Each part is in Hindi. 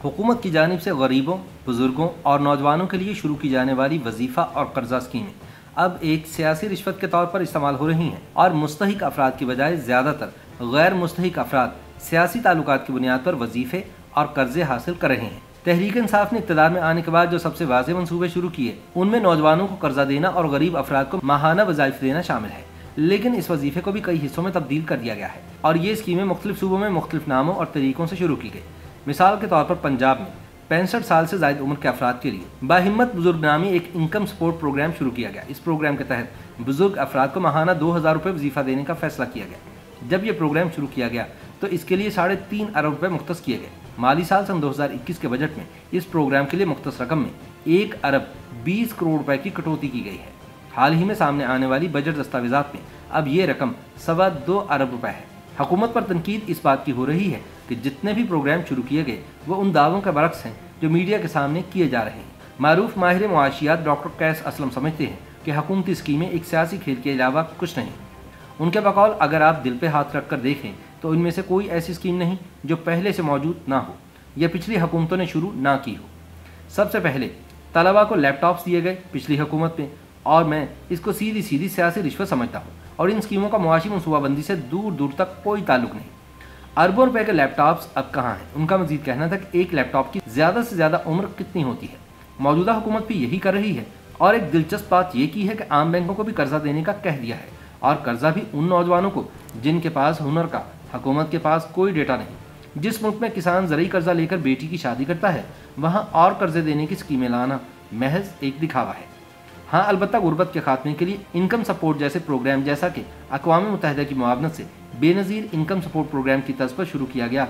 हुकूमत की जानिब से गरीबों, बुजुर्गों और नौजवानों के लिए शुरू की जाने वाली वजीफ़ा और कर्जा स्कीमें अब एक सियासी रिश्वत के तौर पर इस्तेमाल हो रही हैं और मुस्तहिक अफराद की बजाय ज़्यादातर गैर मुस्तहिक अफराद सियासी ताल्लुकात की बुनियाद पर वजीफ़े और कर्जे हासिल कर रहे हैं। तहरीक इंसाफ ने इक़्तिदार में आने के बाद जो सबसे वाज़ेह मंसूबे शुरू किए उनमें नौजवानों को कर्जा देना और गरीब अफराद को माहाना वज़ाइफ देना शामिल है, लेकिन इस वजीफे को भी कई हिस्सों में तब्दील कर दिया गया है और ये स्कीमें मुख्तलिफ सूबों में मुख्तलिफ नामों और तरीकों से शुरू की गई। मिसाल के तौर पर पंजाब में 65 साल से ज़ायद उम्र के अफराद के लिए बाहिम्मत बुजुर्ग नामी एक इनकम सपोर्ट प्रोग्राम शुरू किया गया। इस प्रोग्राम के तहत बुजुर्ग अफराद को माहाना 2000 रुपये वजीफा देने का फैसला किया गया। जब यह प्रोग्राम शुरू किया गया तो इसके लिए 3.5 अरब रुपये मुख्तस किए गए। माली साल सन 2021 के बजट में इस प्रोग्राम के लिए मुख्तस रकम में 1 अरब 20 करोड़ रुपए की कटौती की गई है। हाल ही में सामने आने वाली बजट दस्तावेजात में अब ये रकम 2.25 अरब रुपए है। हुकूमत पर तनकीद इस बात की हो रही है कि जितने भी प्रोग्राम शुरू किए गए वो उन दावों के बरक्स हैं जो मीडिया के सामने किए जा रहे हैं। मारूफ माहिर मुआशियात डॉक्टर कैस असलम समझते हैं कि हुकूमती स्कीमें एक सियासी खेल के अलावा कुछ नहीं। उनके बकौल अगर आप दिल पे हाथ रख कर देखें तो इनमें से कोई ऐसी स्कीम नहीं जो पहले से मौजूद ना हो या पिछली हुकूमतों ने शुरू ना की हो। सबसे पहले तलबा को लैपटॉप्स दिए गए पिछली हुकूमत में, और मैं इसको सीधी सीधी सियासी रिश्वत समझता हूँ और इन स्कीमों का मुआशी मनसूबाबंदी से दूर दूर तक कोई ताल्लुक नहीं। अरबों रुपए के लैपटॉप्स अब कहाँ हैं? उनका मजीद कहना था कि एक लैपटॉप की ज़्यादा से ज़्यादा उम्र कितनी होती है। मौजूदा हुकूमत भी यही कर रही है और एक दिलचस्प बात यह की है कि आम बैंकों को भी कर्जा देने का कह दिया है, और कर्जा भी उन नौजवानों को जिनके पास हुनर का हुकूमत के पास कोई डेटा नहीं। जिस मुल्क में किसान ज़रूरी कर्जा लेकर बेटी की शादी करता है वहाँ और कर्जे देने की स्कीमें लाना महज एक दिखावा है। हाँ, अलबत्ता गुर्बत के खात्मे के लिए इनकम सपोर्ट जैसे प्रोग्राम, जैसा कि अक़वाम मुत्तहिदा की मुआवनत से बेनज़ीर इनकम सपोर्ट प्रोग्राम की तर्ज पर शुरू किया गया,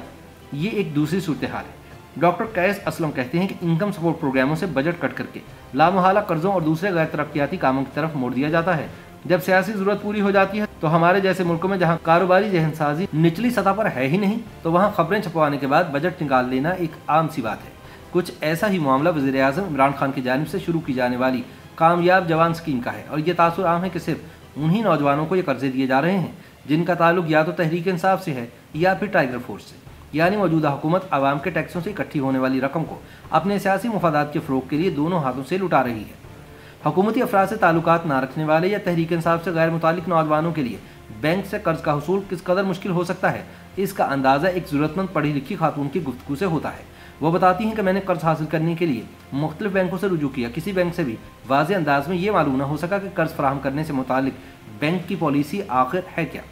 ये एक दूसरी सूरत हाल है। डॉक्टर कैस असलम कहते हैं कि इनकम सपोर्ट प्रोग्रामों से बजट कट करके लामुहाला कर्जों और दूसरे गैर तरक्याती कामों की तरफ मोड़ दिया जाता है। जब सियासी ज़रूरत पूरी हो जाती है तो हमारे जैसे मुल्कों में जहाँ कारोबारी जहनसाजी निचली सतह पर है ही नहीं, तो वहाँ खबरें छपवाने के बाद बजट निकाल लेना एक आम सी बात है। कुछ ऐसा ही मामला वज़ीर-ए-आज़म इमरान खान की जानिब से शुरू की जाने वाली कामयाब जवान स्कीम का है, और ये तासुर आम है कि सिर्फ उन्हीं नौजवानों को ये कर्जे दिए जा रहे हैं जिनका ताल्लुक या तो तहरीक इंसाफ से है या फिर टाइगर फोर्स से। यानी मौजूदा हुकूमत आवाम के टैक्सों से इकट्ठी होने वाली रकम को अपने सियासी मुफादात के फ़रोग के लिए दोनों हाथों से लुटा रही है। हुकूमती अफराद से ताल्लुकात ना रखने वाले या तहरीक इंसाफ से गैर मुतालिक नौजवानों के लिए बैंक से कर्ज का हुसूल किस कदर मुश्किल हो सकता है, इसका अंदाज़ा एक ज़रूरतमंद पढ़ी लिखी खातून की गुफ्तगू से होता है। वो बताती हैं कि मैंने कर्ज हासिल करने के लिए मुख्तलिफ बैंकों से रुजू किया, किसी बैंक से भी वाज़ेह अंदाज में ये मालूम ना हो सका कि कर्ज फराहम करने से मुतालिक बैंक की पॉलिसी आखिर है क्या,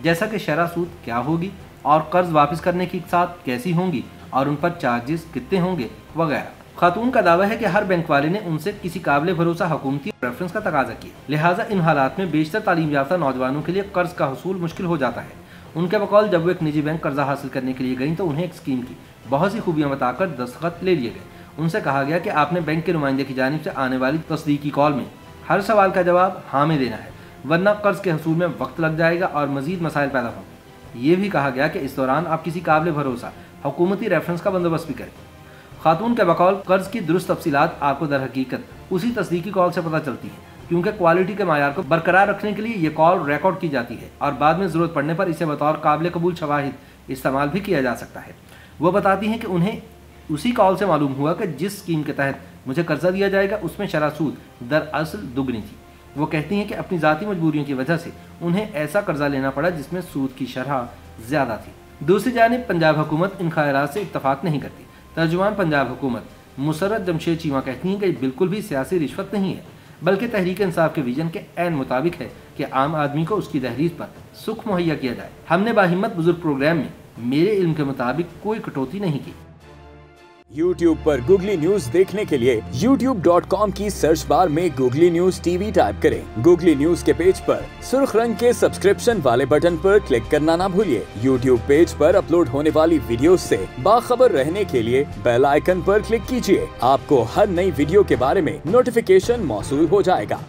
जैसा कि शरह सूद क्या होगी और कर्ज वापस करने की इक़सात कैसी होंगी और उन पर चार्जेस कितने होंगे वगैरह। खातून का दावा है कि हर बैंक वाले ने उनसे किसी काबिल भरोसा हुकूमती रेफरेंस का तकाजा किया, लिहाजा इन हालात में बेशतर तालीम याफ्ता नौजवानों के लिए कर्ज का हुसूल मुश्किल हो जाता है। उनके बकौल जब वो एक निजी बैंक कर्जा हासिल करने के लिए गई तो उन्हें एक स्कीम की बहुत सी खूबियाँ बताकर दस्तखत ले लिए गए। उनसे कहा गया कि आपने बैंक के नुमाइंदे की जानिब से आने वाली तस्दीकी कॉल में हर सवाल का जवाब हाँ में देना है, वरना कर्ज के हसूल में वक्त लग जाएगा और मजीद मसाइल पैदा होंगे। ये भी कहा गया कि इस दौरान आप किसी काबिल भरोसा हुकूमती रेफरेंस का बंदोबस्त भी करें। खातून के बकौल कर्ज की दुरुस्त तफसीलात आपको दर हकीकत उसी तस्दीकी कॉल से पता चलती है, क्योंकि क्वालिटी के मायार को बरकरार रखने के लिए ये कॉल रिकॉर्ड की जाती है और बाद में ज़रूरत पड़ने पर इसे बतौर काबिल कबूल शवाहिद इस्तेमाल भी किया जा सकता है। वो बताती हैं कि उन्हें उसी कॉल से मालूम हुआ कि जिस स्कीम के तहत मुझे कर्जा दिया जाएगा उसमें शरह सूद दरअसल दुगनी थी। वो कहती हैं कि अपनी ज़ाती मजबूरियों की वजह से उन्हें ऐसा कर्जा लेना पड़ा जिसमें सूद की शरह ज़्यादा थी। दूसरी जानिब पंजाब हुकूमत इन ख़यालात से इत्तफाक नहीं करती। तर्जुमान पंजाब हुकूमत मुसर्रत जमशेद चीमा कहती हैं कि बिल्कुल भी सियासी रिश्वत नहीं है, बल्कि तहरीक इंसाफ के विजन के ऐन मुताबिक है कि आम आदमी को उसकी दहलीज पर सुख मुहैया किया जाए। हमने बाहिम्मत बुजुर्ग प्रोग्राम में मेरे इल्म के मुताबिक कोई कटौती नहीं की। YouTube पर गूगली न्यूज देखने के लिए youtube.com की सर्च बार में गूगली न्यूज TV टाइप करें। गूगली न्यूज के पेज पर सुर्ख रंग के सब्सक्रिप्शन वाले बटन पर क्लिक करना ना भूलिए। YouTube पेज पर अपलोड होने वाली वीडियोस से बाखबर रहने के लिए बेल आइकन पर क्लिक कीजिए। आपको हर नई वीडियो के बारे में नोटिफिकेशन मौसूल हो जाएगा।